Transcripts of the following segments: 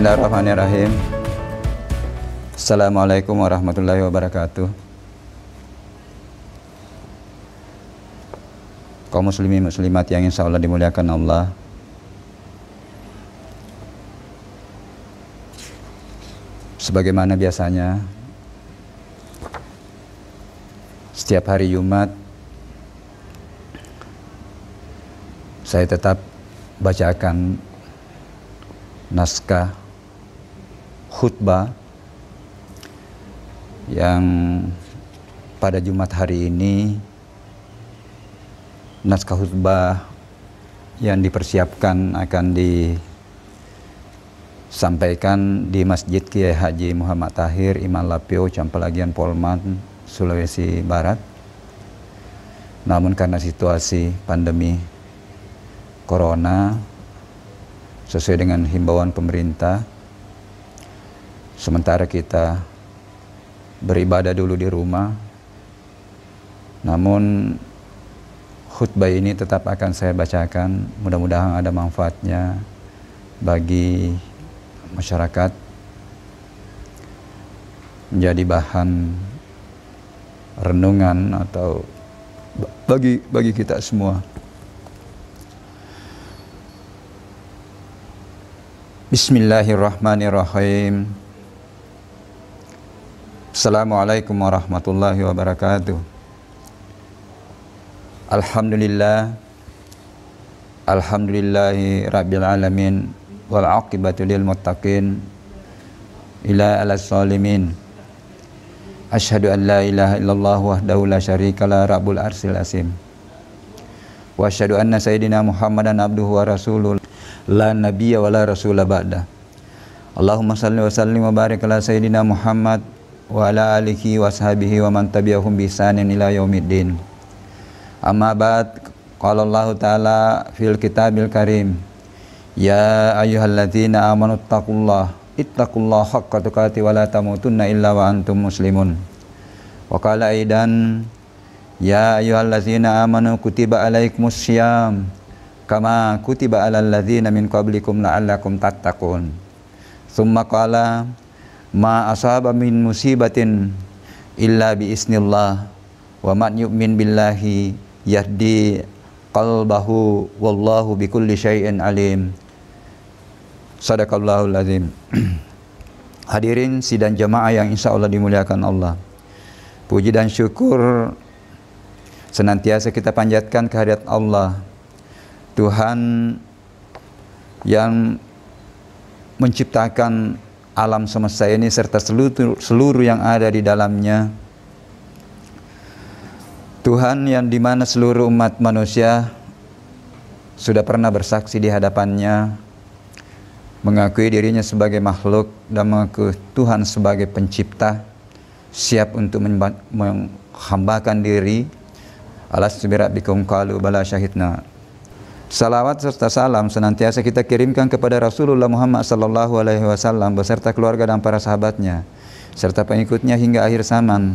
Bismillahirrahmanirrahim. Assalamualaikum warahmatullahi wabarakatuh. Kaum muslimin muslimat yang insya Allah dimuliakan Allah, sebagaimana biasanya setiap hari Jumat saya tetap bacakan naskah khutbah yang pada Jumat hari ini naskah khutbah yang dipersiapkan akan disampaikan di Masjid Kiai Haji Muhammad Tahir Imam Lapio Campelagian Polman Sulawesi Barat. Namun karena situasi pandemi Corona, sesuai dengan himbauan pemerintah, sementara kita beribadah dulu di rumah, namun khutbah ini tetap akan saya bacakan. Mudah-mudahan ada manfaatnya bagi masyarakat, menjadi bahan renungan atau bagi kita semua. Bismillahirrahmanirrahim. Assalamualaikum warahmatullahi wabarakatuh. Alhamdulillahi rabbil alamin wal aqibatu lil muttaqin ila alas salimin. Asyhadu an la ilaha illallah wahdahu la syarika la rabbul arsil asim. Wa asyhadu anna sayyidina Muhammadan abduhu wa rasuluh la nabiyya wa la rasula ba'da. Allahumma salli wa sallim wa barik ala sayyidina Muhammad wa ala alihi wa sahbihi wa man tabi'ahum bi ihsanin ila yaumiddin. Amma ba'd, qala Allah ta'ala fil kitabil karim, ya ayyuhalladzina amanu ittaqullaha haqqa tuqatih wa la tamutunna illa wa antum muslimun. Wa qala aidan, ya ayyuhalladzina amanu kutiba alaikumus syiyam kama kutiba alal ladzina min qablikum la'allakum tattaqun. Tsumma qala ma asaba min musibatin illa bi isnillah wa man yu'min billahi yahdi qalbahu wallahu bikulli syai'in alim. Sadaqallahul azim. Hadirin sidang jamaah yang insya Allah dimuliakan Allah, puji dan syukur senantiasa kita panjatkan kehadirat Allah, Tuhan yang menciptakan alam semesta ini serta seluruh yang ada di dalamnya. Tuhan yang dimana seluruh umat manusia sudah pernah bersaksi di hadapannya, mengakui dirinya sebagai makhluk dan mengakui Tuhan sebagai pencipta, siap untuk menghambakan diri. Alastu birabbikum qalu bala syahidna. Salawat serta salam senantiasa kita kirimkan kepada Rasulullah Muhammad sallallahu alaihi wasallam beserta keluarga dan para sahabatnya serta pengikutnya hingga akhir zaman.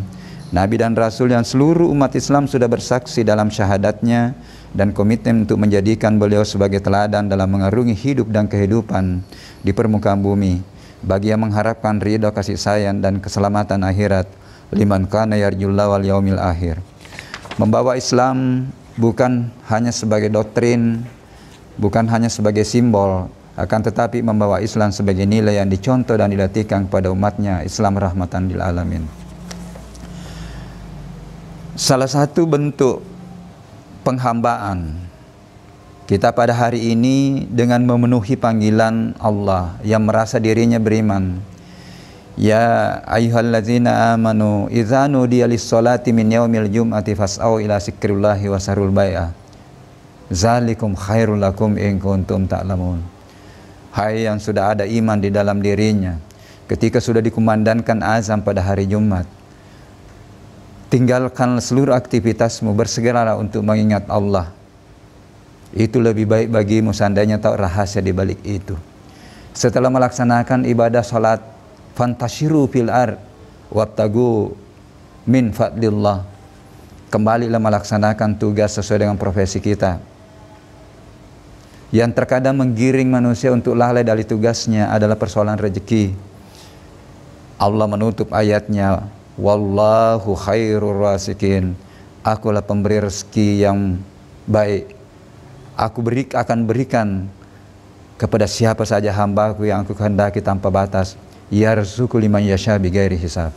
Nabi dan Rasul yang seluruh umat Islam sudah bersaksi dalam syahadatnya dan komitmen untuk menjadikan beliau sebagai teladan dalam mengarungi hidup dan kehidupan di permukaan bumi bagi yang mengharapkan ridha, kasih sayang dan keselamatan akhirat, liman kana yarjullaha wal yaumil akhir. Membawa Islam bukan hanya sebagai doktrin, bukan hanya sebagai simbol, akan tetapi membawa Islam sebagai nilai yang dicontoh dan dilatihkan kepada umatnya. Islam rahmatan lil alamin. Salah satu bentuk penghambaan kita pada hari ini dengan memenuhi panggilan Allah yang merasa dirinya beriman. Ya ayyuhalladzina amanu idza nudiya lis-sholati min yaumil jum'ati fas'au ila zikrillahi wa sarul bai'ah zalikum khairul lakum in kuntum ta'lamun. Hai yang sudah ada iman di dalam dirinya, ketika sudah dikumandangkan azan pada hari Jumat, tinggalkan seluruh aktivitasmu, bersegeralah untuk mengingat Allah. Itu lebih baik bagimu seandainya tahu rahasia di balik itu. Setelah melaksanakan ibadah salat, fantashiru fil ard wabtagu min fadlillah. Kembalilah melaksanakan tugas sesuai dengan profesi kita. Yang terkadang menggiring manusia untuk lalai dari tugasnya adalah persoalan rezeki. Allah menutup ayatnya, wallahu khairur rasikin. Akulah pemberi rezeki yang baik. Aku akan berikan kepada siapa saja hambaku yang aku kehendaki tanpa batas. Yarzuqu liman yasha bighairi hisab.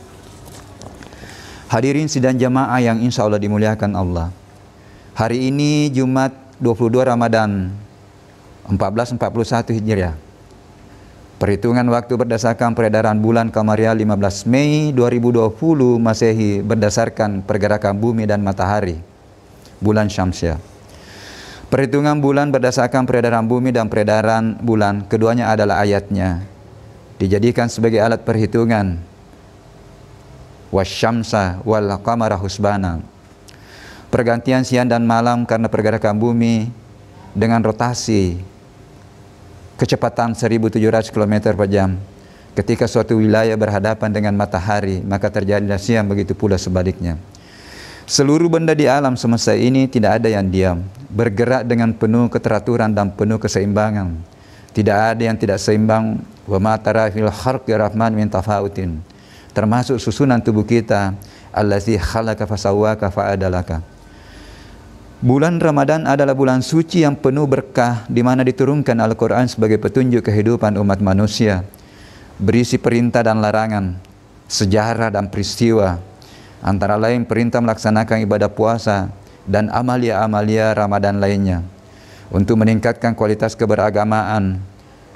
Hadirin sidang jamaah yang insya Allah dimuliakan Allah. Hari ini Jumat 22 Ramadan 1441 Hijriah. Perhitungan waktu berdasarkan peredaran bulan Qamariah 15 Mei 2020 Masehi berdasarkan pergerakan bumi dan matahari, bulan Syamsiah. Perhitungan bulan berdasarkan peredaran bumi dan peredaran bulan, keduanya adalah ayatnya dijadikan sebagai alat perhitungan. Wasyamsa wal qamara husbana. Pergantian siang dan malam karena pergerakan bumi dengan rotasi kecepatan 1700 km per jam. Ketika suatu wilayah berhadapan dengan matahari, maka terjadilah siang, begitu pula sebaliknya. Seluruh benda di alam semesta ini tidak ada yang diam, bergerak dengan penuh keteraturan dan penuh keseimbangan. Tidak ada yang tidak seimbang. Wa ma tara fil khalqi rahman min tafautin. Termasuk susunan tubuh kita, allazi khalaqa fasawwaka fa'adalaka. Bulan Ramadan adalah bulan suci yang penuh berkah, di mana diturunkan Al-Quran sebagai petunjuk kehidupan umat manusia, berisi perintah dan larangan, sejarah dan peristiwa, antara lain perintah melaksanakan ibadah puasa dan amalia-amalia Ramadan lainnya, untuk meningkatkan kualitas keberagamaan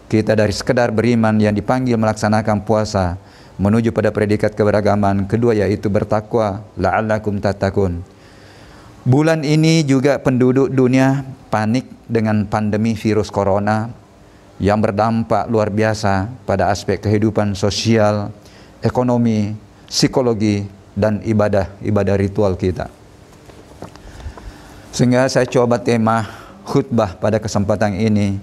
kita dari sekedar beriman yang dipanggil melaksanakan puasa, menuju pada predikat keberagaman kedua, yaitu bertakwa, la'allakum tattaqun. Bulan ini juga penduduk dunia panik dengan pandemi virus corona yang berdampak luar biasa pada aspek kehidupan sosial, ekonomi, psikologi, dan ibadah ritual kita. Sehingga saya coba tema khutbah pada kesempatan ini,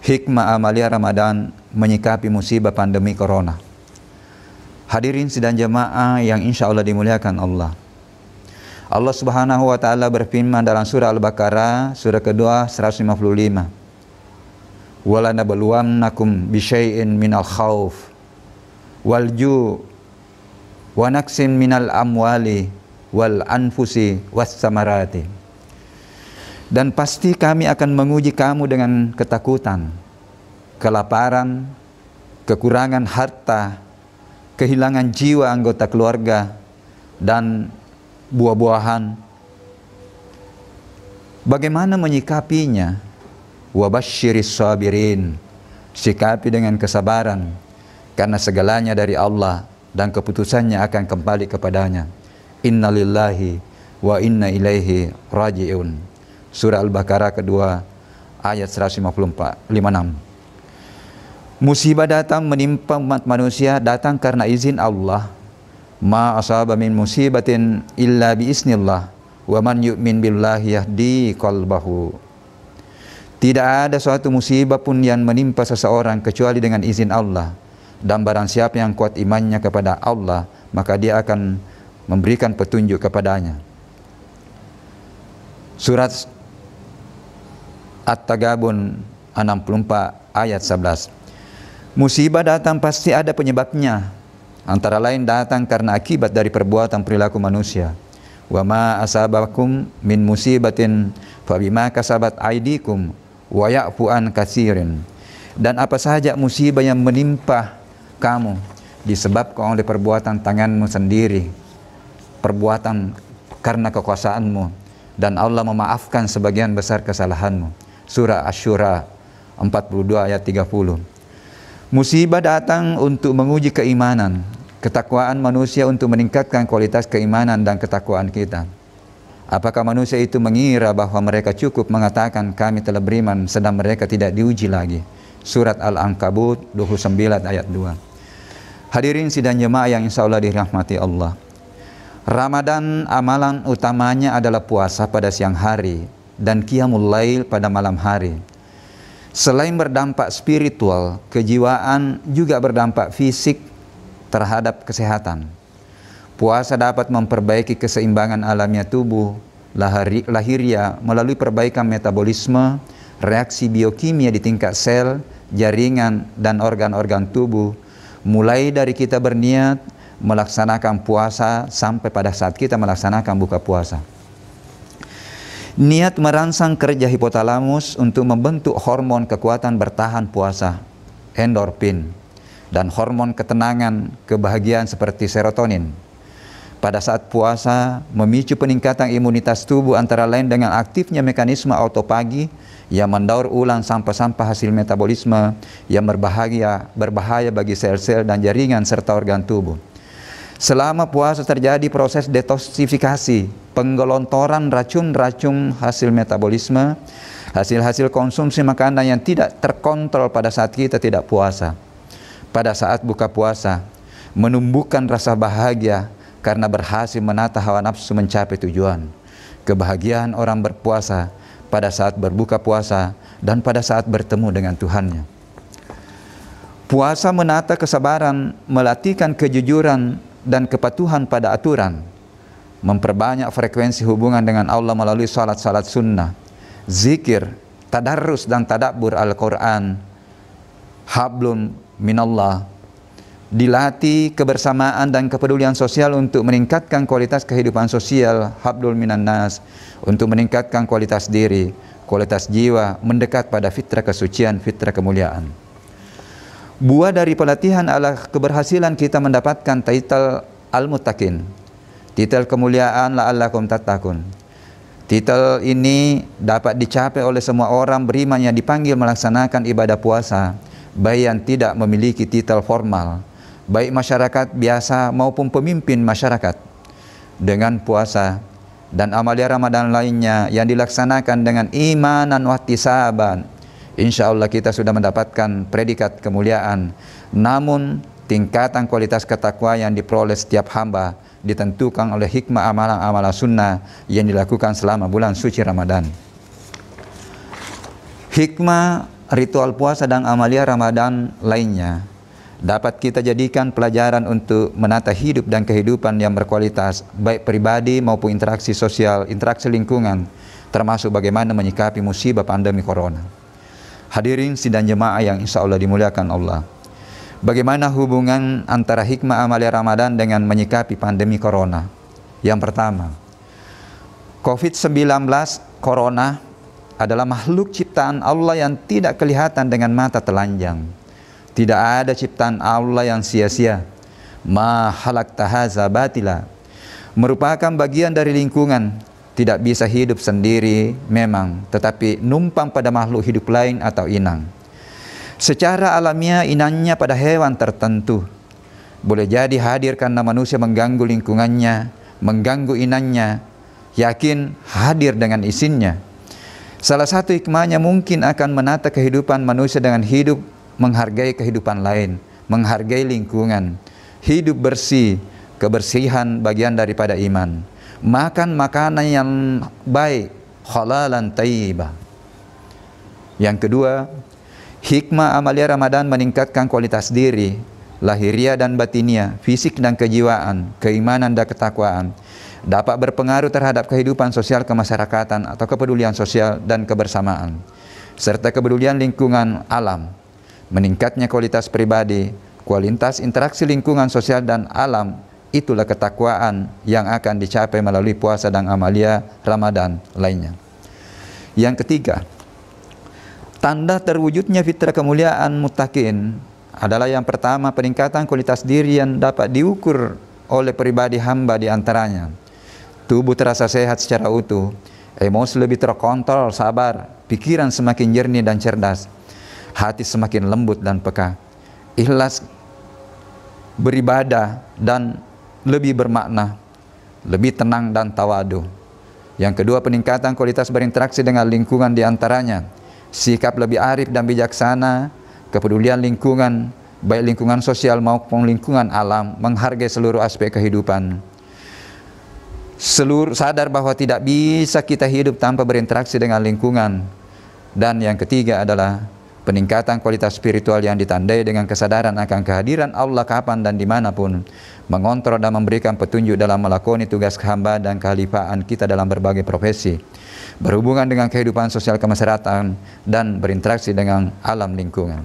hikmah amalia Ramadan menyikapi musibah pandemi corona. Hadirin sidang jamaah yang insya Allah dimuliakan Allah. Allah Subhanahu wa taala berfirman dalam surah Al-Baqarah surah kedua 155. Wala nabluwannakum bisyai'in minal khauf wal ju' wa naqsin minal amwali wal anfusi was samarati. Dan pasti kami akan menguji kamu dengan ketakutan, kelaparan, kekurangan harta, kehilangan jiwa anggota keluarga, dan buah-buahan. Bagaimana menyikapinya? Wabasyiris sabirin. Sikapi dengan kesabaran, karena segalanya dari Allah dan keputusannya akan kembali kepadanya. Innalillahi wa inna ilaihi raji'un. Surah Al-Baqarah kedua ayat 156. Musibah datang menimpa umat manusia datang karena izin Allah. Ma asaba min musibatin illa biiznillah wa man yu'min billahi yahdi qalbahu. Tidak ada suatu musibah pun yang menimpa seseorang kecuali dengan izin Allah, dan barang siapa yang kuat imannya kepada Allah, maka dia akan memberikan petunjuk kepadanya. Surat At-Tagabun 64 ayat 11. Musibah datang pasti ada penyebabnya. Antara lain datang karena akibat dari perbuatan perilaku manusia. Wa ma asabakum min musibatin fa bima kasabat aydikum wa ya'fu an katsirin. Dan apa saja musibah yang menimpa kamu disebabkan oleh perbuatan tanganmu sendiri, perbuatan karena kekuasaanmu, dan Allah memaafkan sebagian besar kesalahanmu. Surah Asy-Syura 42 ayat 30. Musibah datang untuk menguji keimanan, ketakwaan manusia, untuk meningkatkan kualitas keimanan dan ketakwaan kita. Apakah manusia itu mengira bahwa mereka cukup mengatakan kami telah beriman, sedang mereka tidak diuji lagi? Surat Al-Ankabut 29 ayat 2. Hadirin sidang jemaah yang insya Allah dirahmati Allah. Ramadan amalan utamanya adalah puasa pada siang hari dan qiyamul lail pada malam hari. Selain berdampak spiritual, kejiwaan juga berdampak fisik terhadap kesehatan. Puasa dapat memperbaiki keseimbangan alamiah tubuh lahiriah melalui perbaikan metabolisme, reaksi biokimia di tingkat sel, jaringan, dan organ-organ tubuh, mulai dari kita berniat melaksanakan puasa sampai pada saat kita melaksanakan buka puasa. Niat merangsang kerja hipotalamus untuk membentuk hormon kekuatan bertahan puasa, endorfin, dan hormon ketenangan, kebahagiaan seperti serotonin. Pada saat puasa, memicu peningkatan imunitas tubuh antara lain dengan aktifnya mekanisme autofagi yang mendaur ulang sampah-sampah hasil metabolisme yang berbahaya bagi sel-sel dan jaringan serta organ tubuh. Selama puasa terjadi proses detoksifikasi, penggelontoran racun-racun hasil metabolisme, hasil-hasil konsumsi makanan yang tidak terkontrol pada saat kita tidak puasa. Pada saat buka puasa, menumbuhkan rasa bahagia karena berhasil menata hawa nafsu mencapai tujuan. Kebahagiaan orang berpuasa pada saat berbuka puasa dan pada saat bertemu dengan Tuhannya. Puasa menata kesabaran, melatihkan kejujuran dan kepatuhan pada aturan, memperbanyak frekuensi hubungan dengan Allah melalui salat-salat sunnah, zikir, tadarrus dan tadabbur Al-Quran, hablum minallah, dilatih kebersamaan dan kepedulian sosial untuk meningkatkan kualitas kehidupan sosial, hablul minan nas, untuk meningkatkan kualitas diri, kualitas jiwa, mendekat pada fitrah kesucian, fitrah kemuliaan. Buah dari pelatihan adalah keberhasilan kita mendapatkan titel Al-Muttaqin, titel kemuliaan la'allakum tattaqun. Titel ini dapat dicapai oleh semua orang beriman yang dipanggil melaksanakan ibadah puasa, baik yang tidak memiliki titel formal, baik masyarakat biasa maupun pemimpin masyarakat. Dengan puasa dan amalia Ramadan lainnya yang dilaksanakan dengan imanan wa ihtisaban, insya Allah kita sudah mendapatkan predikat kemuliaan. Namun tingkatan kualitas ketakwaan yang diperoleh setiap hamba ditentukan oleh hikmah amalan-amalan sunnah yang dilakukan selama bulan suci Ramadan. Hikmah ritual puasa dan amalia Ramadan lainnya dapat kita jadikan pelajaran untuk menata hidup dan kehidupan yang berkualitas, baik pribadi maupun interaksi sosial, interaksi lingkungan, termasuk bagaimana menyikapi musibah pandemi corona. Hadirin sidang jemaah yang insya Allah dimuliakan Allah, bagaimana hubungan antara hikmah amalia Ramadan dengan menyikapi pandemi corona? Yang pertama, COVID-19 corona adalah makhluk ciptaan Allah yang tidak kelihatan dengan mata telanjang. Tidak ada ciptaan Allah yang sia-sia. Ma khalaqta hadza batila, merupakan bagian dari lingkungan, tidak bisa hidup sendiri memang, tetapi numpang pada makhluk hidup lain atau inang. Secara alamiah inangnya pada hewan tertentu, boleh jadi hadir karena manusia mengganggu lingkungannya, mengganggu inangnya, yakin hadir dengan izinnya. Salah satu hikmahnya mungkin akan menata kehidupan manusia dengan hidup menghargai kehidupan lain, menghargai lingkungan, hidup bersih, kebersihan bagian daripada iman, makan makanan yang baik, halalan thayyibah. Yang kedua, hikmah amalia Ramadan meningkatkan kualitas diri, lahiriah dan batiniah, fisik dan kejiwaan, keimanan dan ketakwaan, dapat berpengaruh terhadap kehidupan sosial kemasyarakatan atau kepedulian sosial dan kebersamaan, serta kepedulian lingkungan alam. Meningkatnya kualitas pribadi, kualitas interaksi lingkungan sosial dan alam, itulah ketakwaan yang akan dicapai melalui puasa dan amalia Ramadan lainnya. Yang ketiga, tanda terwujudnya fitrah kemuliaan muttaqin adalah yang pertama, peningkatan kualitas diri yang dapat diukur oleh pribadi hamba di antaranya. Tubuh terasa sehat secara utuh, emosi lebih terkontrol, sabar, pikiran semakin jernih dan cerdas, hati semakin lembut dan peka, ikhlas beribadah dan lebih bermakna, lebih tenang dan tawadu. Yang kedua, peningkatan kualitas berinteraksi dengan lingkungan di antaranya, sikap lebih arif dan bijaksana, kepedulian lingkungan, baik lingkungan sosial maupun lingkungan alam, menghargai seluruh aspek kehidupan. Sadar bahwa tidak bisa kita hidup tanpa berinteraksi dengan lingkungan. Dan yang ketiga adalah Peningkatan kualitas spiritual yang ditandai dengan kesadaran akan kehadiran Allah kapan dan dimanapun, mengontrol dan memberikan petunjuk dalam melakoni tugas hamba dan kehalifaan kita dalam berbagai profesi, berhubungan dengan kehidupan sosial kemasyarakatan dan berinteraksi dengan alam lingkungan.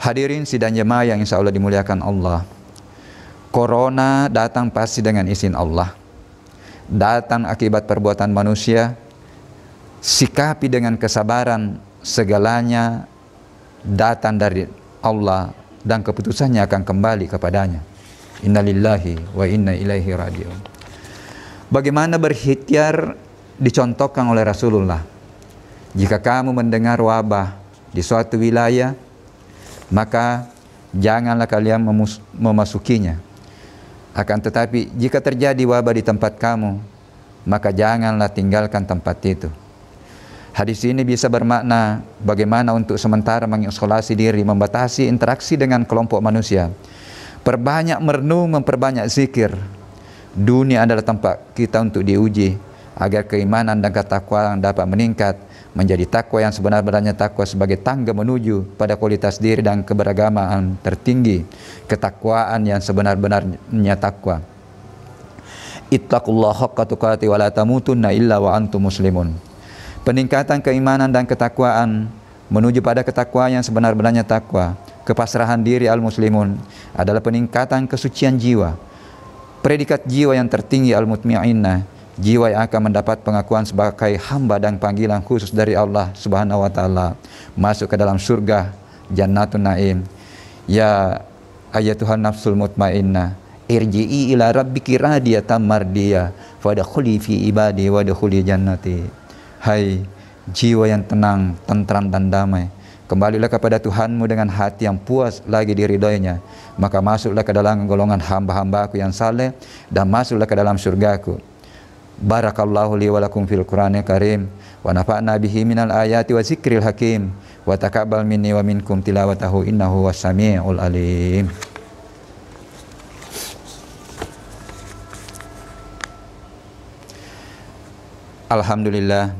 Hadirin sidang jemaah yang insya Allah dimuliakan Allah, Corona datang pasti dengan izin Allah, datang akibat perbuatan manusia. Sikapi dengan kesabaran, segalanya datang dari Allah dan keputusannya akan kembali kepadanya. Innalillahi wa inna ilaihi raji'un. Bagaimana berikhtiar dicontohkan oleh Rasulullah. Jika kamu mendengar wabah di suatu wilayah, maka janganlah kalian memasukinya. Akan tetapi jika terjadi wabah di tempat kamu, maka janganlah tinggalkan tempat itu. Hadis ini bisa bermakna bagaimana untuk sementara mengisolasi diri, membatasi interaksi dengan kelompok manusia. Perbanyak merenung, memperbanyak zikir. Dunia adalah tempat kita untuk diuji, agar keimanan dan ketakwaan dapat meningkat, menjadi takwa yang sebenar-benarnya takwa sebagai tangga menuju pada kualitas diri dan keberagamaan tertinggi, ketakwaan yang sebenar-benarnya takwa. Ittaqullaha haqqa tuqatih wa la tamutunna illa wa antum muslimun. Peningkatan keimanan dan ketakwaan menuju pada ketakwaan yang sebenar-benarnya takwa, kepasrahan diri al-muslimun adalah peningkatan kesucian jiwa. Predikat jiwa yang tertinggi al-mutmainnah, jiwa yang akan mendapat pengakuan sebagai hamba dan panggilan khusus dari Allah Subhanahu wa taala, masuk ke dalam surga Jannatun Naim. Ya ayyatuhan nafsul mutmainnah, irji'i ila rabbiki radiyatan mardiyah fadkhuli fi ibadi wadkhuli jannati. Hai jiwa yang tenang, tentram dan damai, kembalilah kepada Tuhanmu dengan hati yang puas lagi diridhoinya, maka masuklah ke dalam golongan hamba-hambaku yang saleh dan masuklah ke dalam surgaku. Barakallahu li wa lakum fil Qur'anil Karim wa nafa'na bihi minal ayati wa zikril hakim wa taqabbal minni wa minkum tilawatahu innahu was-sami'ul alim. Alhamdulillah,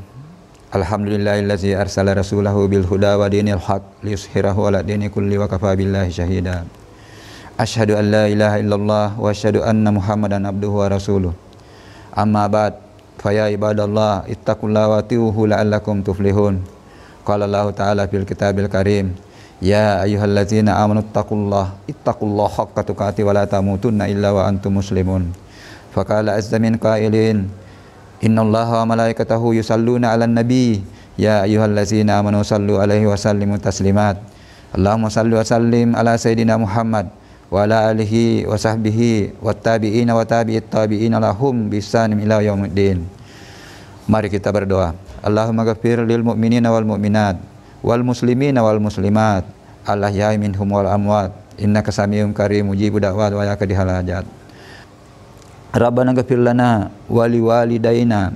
alhamdulillahillazi arsala rasulahu bil huda wa dinil haq liyuzhirahu ala dini kulli wa kafa billahi syahida. Asyhadu an la ilaha illallah wa asyhadu anna Muhammadan abduhu wa rasuluh. Amma ba'd, fa ya ibadallah ittaqullaha wa atiuhu la'allakum tuflihun. Qala Allah ta'ala fil kitabil karim, ya ayyuhallazina amanu ittaqullaha haqqa tuqatih wa la tamutunna illa wa antum muslimun. Fa qala azza min qailin, innallaha wa malaikatahu yusalluna 'alan nabi ya ayyuhallazina amanu sallu 'alaihi wa sallimu taslimat. Allahumma salli wa sallim ala sayidina Muhammad wa ala alihi wa sahbihi wat tabi'ina wa tabi'it tabi'ina lahum bi ihsanin ila yaumiddin. Mari kita berdoa. Allahumma ghafir lil mu'minina wal mu'minat wal muslimina wal muslimat al-ahya'i minhum wal amwat innaka sami'un karim mujibu da'wat wa yaqdi halajat. Rabbana ghfir lana wa liwalidayna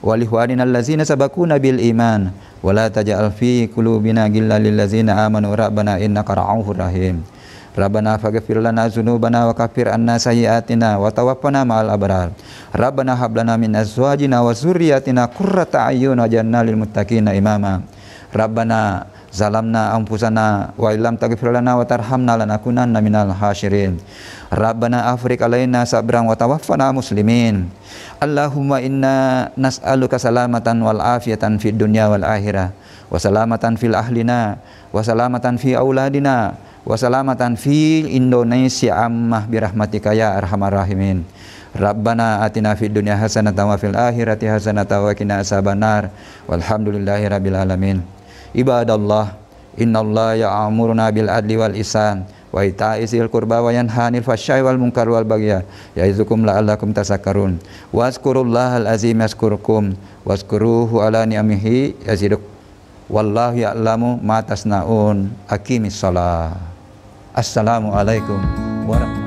wa liikhwanina allazina sabaquna bil iman wa la taj'al fi qulubina ghillan lil ladzina amanu rabbana innaka ra'ufur rahim. Rabbana faghfir lana dzunubana wa kaffir anna sayyi'atina wa tawaffana ma'al abrar. Rabbana hab lana min azwajina wa dzurriyyatina qurrata a'yun waj'alna lil muttaqina imama. Rabbana zalamna anfusana wa illam taghfir lana wa tarhamna lanakunanna minal khasirin. Rabbana afriq alaina sabran wa tawaffana muslimin. Allahumma inna nas'aluka salamatan wal afiyatan fid dunya wal akhirah wa salamatan fil ahlina wa salamatan fi auladina wa salamatan fi Indonesia ammah birahmatika ya arhamar rahimin. Rabbana atina fid dunya hasanatan wa fil akhirati hasanatan wa qina azabannar. Walhamdulillahi rabbil alamin. Ibadallah, innallaha ya'muruna bil adli wal ihsan wa ita'i dzil qurba wa yanha 'anil fahsya'i wal munkar wal baghi ya'izukum la'allakum tazakkarun. Wazkurullahal azim yazkurkum wazkuruhu ala ni'amihi yaziduk. Wallahu ya'lamu ma tasna'un. Aqimis shalah. Assalamualaikum warahmatullahi wabarakatuh.